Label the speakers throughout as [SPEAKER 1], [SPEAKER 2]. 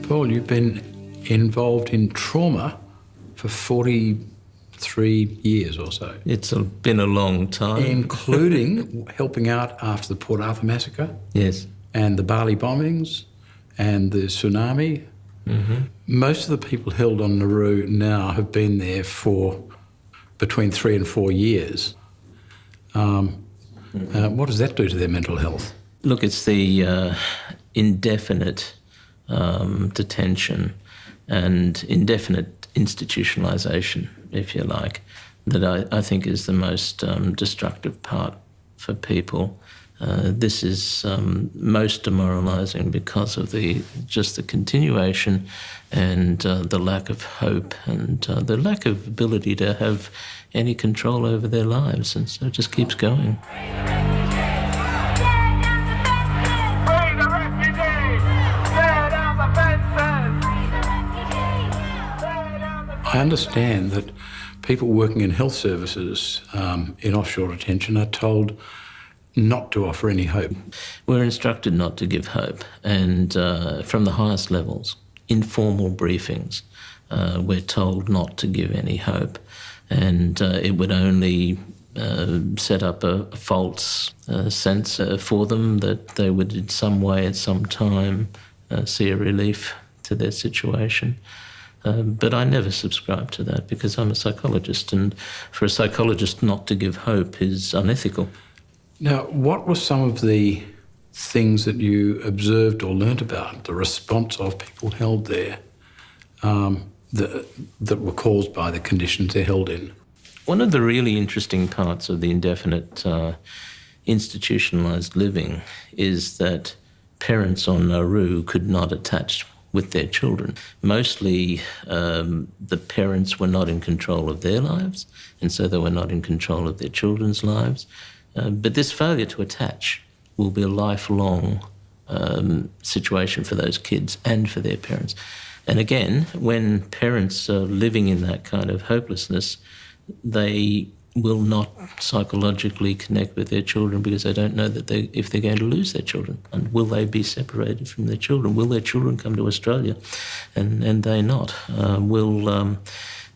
[SPEAKER 1] Paul, you've been involved in trauma for 43 years or so.
[SPEAKER 2] It's been a long time.
[SPEAKER 1] Including helping out after the Port Arthur massacre.
[SPEAKER 2] Yes.
[SPEAKER 1] And the Bali bombings and the tsunami.
[SPEAKER 2] Mm-hmm.
[SPEAKER 1] Most of the people held on Nauru now have been there for between 3 and 4 years. What does that do to their mental health?
[SPEAKER 2] Look, it's the indefinite detention and indefinite institutionalisation, if you like, that I think is the most destructive part for people. This is most demoralising because of the continuation and the lack of hope and the lack of ability to have any control over their lives, and so it just keeps going.
[SPEAKER 1] I understand that people working in health services in offshore detention are told not to offer any hope.
[SPEAKER 2] We're instructed not to give hope, and from the highest levels, informal briefings, we're told not to give any hope, and it would only set up a false sense for them that they would in some way at some time see a relief to their situation. But I never subscribe to that because I'm a psychologist, and for a psychologist not to give hope is unethical.
[SPEAKER 1] Now, what were some of the things that you observed or learnt about the response of people held there that were caused by the conditions they're held in?
[SPEAKER 2] One of the really interesting parts of the indefinite institutionalised living is that parents on Nauru could not attach with their children. Mostly the parents were not in control of their lives, and so they were not in control of their children's lives. But this failure to attach will be a lifelong situation for those kids and for their parents. And again, when parents are living in that kind of hopelessness, they will not psychologically connect with their children because they don't know that if they're going to lose their children. And will they be separated from their children? Will their children come to Australia and they not? Will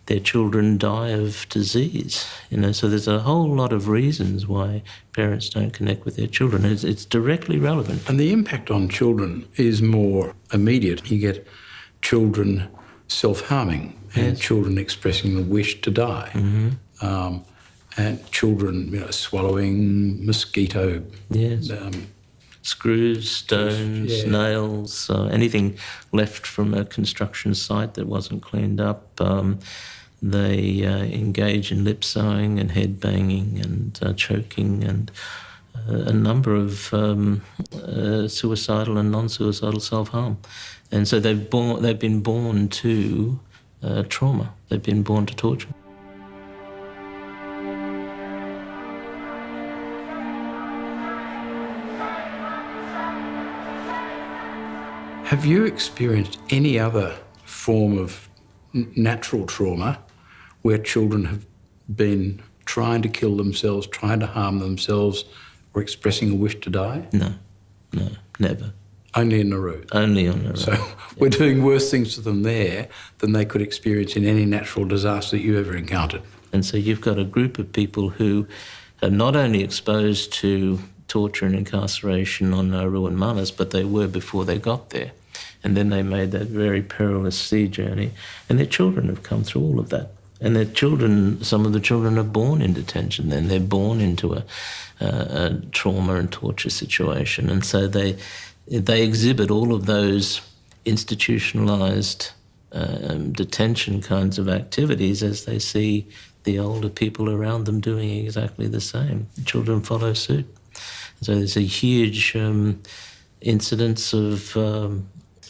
[SPEAKER 2] their children die of disease? So there's a whole lot of reasons why parents don't connect with their children. It's directly relevant.
[SPEAKER 1] And the impact on children is more immediate. You get children self-harming and
[SPEAKER 2] Yes.
[SPEAKER 1] children expressing the wish to die.
[SPEAKER 2] Mm-hmm.
[SPEAKER 1] And children, swallowing mosquito.
[SPEAKER 2] Yes. Screws, stones,
[SPEAKER 1] yeah.
[SPEAKER 2] nails, anything left from a construction site that wasn't cleaned up. They engage in lip sewing and head banging and choking and a number of suicidal and non-suicidal self-harm. And so they've been born to trauma. They've been born to torture.
[SPEAKER 1] Have you experienced any other form of natural trauma where children have been trying to kill themselves, trying to harm themselves, or expressing a wish to die?
[SPEAKER 2] No, never.
[SPEAKER 1] Only in Nauru?
[SPEAKER 2] Only on Nauru.
[SPEAKER 1] So we're doing worse things to them there than they could experience in any natural disaster that you ever encountered.
[SPEAKER 2] And so you've got a group of people who are not only exposed to torture and incarceration on Nauru and Manus, but they were before they got there. And then they made that very perilous sea journey. And their children have come through all of that. And their children, some of the children are born in detention then. They're born into a trauma and torture situation. And so they exhibit all of those institutionalised detention kinds of activities as they see the older people around them doing exactly the same. Children follow suit. So there's a huge incidence of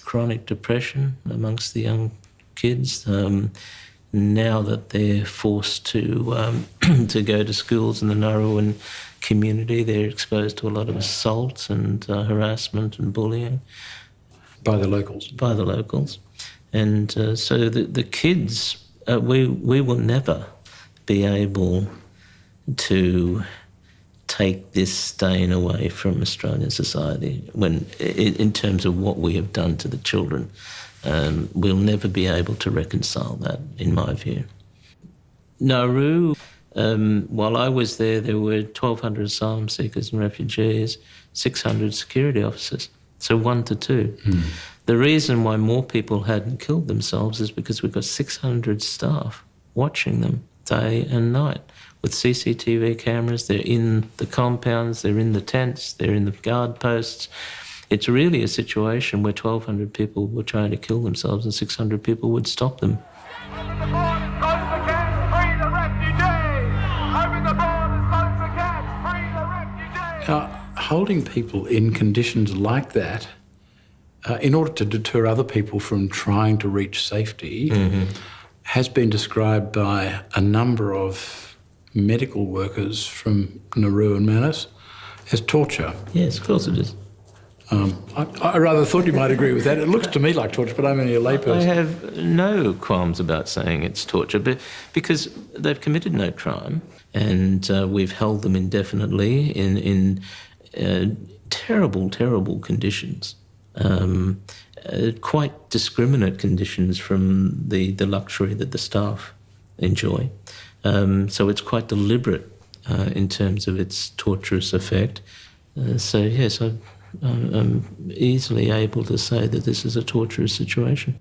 [SPEAKER 2] chronic depression amongst the young kids. Now that they're forced to go to schools in the Nauruan community, they're exposed to a lot of assault and harassment and bullying.
[SPEAKER 1] By the locals?
[SPEAKER 2] By the locals. And so the kids, we will never be able to take this stain away from Australian society when, in terms of what we have done to the children we'll never be able to reconcile that, in my view. Nauru, while I was there were 1,200 asylum seekers and refugees, 600 security officers, so 1 to 2. The reason why more people hadn't killed themselves is because we've got 600 staff watching them day and night with CCTV cameras. They're in the compounds, they're in the tents, they're in the guard posts. It's really a situation where 1,200 people were trying to kill themselves and 600 people would stop them.
[SPEAKER 1] Holding people in conditions like that in order to deter other people from trying to reach safety has been described by a number of medical workers from Nauru and Manus as torture.
[SPEAKER 2] Yes, of course it is.
[SPEAKER 1] I rather thought you might agree with that. It looks to me like torture, but I'm only a layperson.
[SPEAKER 2] I have no qualms about saying it's torture, but because they've committed no crime, and we've held them indefinitely in terrible, terrible conditions, quite discriminate conditions from the luxury that the staff enjoy. So it's quite deliberate in terms of its torturous effect. So yes, I'm easily able to say that this is a torturous situation.